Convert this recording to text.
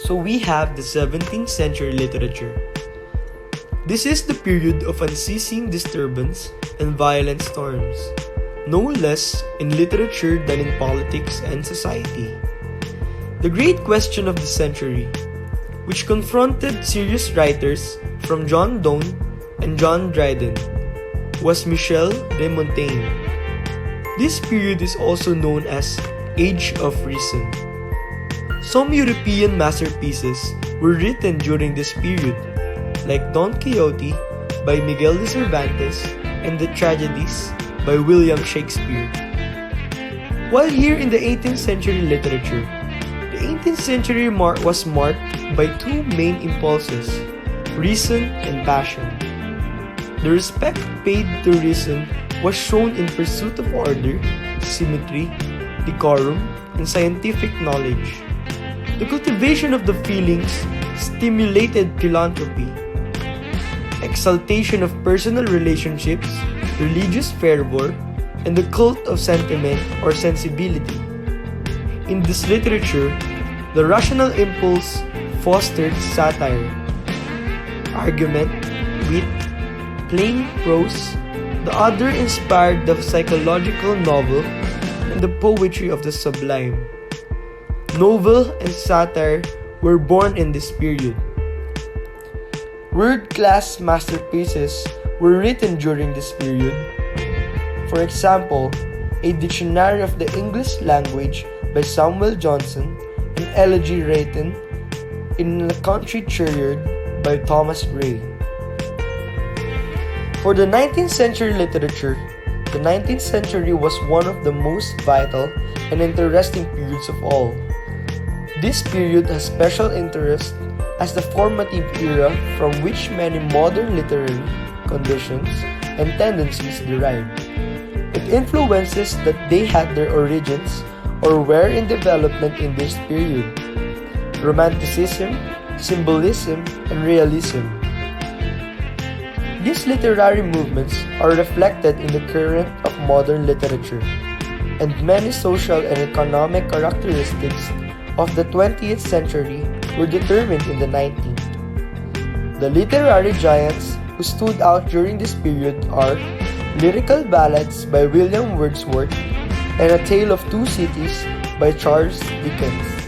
So we have the 17th century literature. This is the period of unceasing disturbance and violent storms, no less in literature than in politics and society. The great question of the century, which confronted serious writers from John Donne and John Dryden, was Michel de Montaigne. This period is also known as Age of Reason. Some European masterpieces were written during this period, like Don Quixote by Miguel de Cervantes and the tragedies by William Shakespeare. While here in the 18th century literature, the 18th century was marked by two main impulses, reason and passion. The respect paid to reason was shown in pursuit of order, symmetry, decorum, and scientific knowledge. The cultivation of the feelings stimulated philanthropy, exaltation of personal relationships, religious fervor, and the cult of sentiment or sensibility. In this literature, the rational impulse fostered satire, argument, wit, plain prose. The other inspired the psychological novel and the poetry of the sublime. Novel and satire were born in this period. World-class masterpieces were written during this period. For example, a dictionary of the English language by Samuel Johnson, an elegy written in a country chariot by Thomas Gray. For the 19th century literature, the 19th century was one of the most vital and interesting periods of all. This period has special interest as the formative era from which many modern literary conditions and tendencies derive. It influences that they had their origins or were in development in this period: Romanticism, Symbolism, and Realism. These literary movements are reflected in the current of modern literature, and many social and economic characteristics of the 20th century were determined in the 19th. The literary giants who stood out during this period are Lyrical Ballads by William Wordsworth and A Tale of Two Cities by Charles Dickens.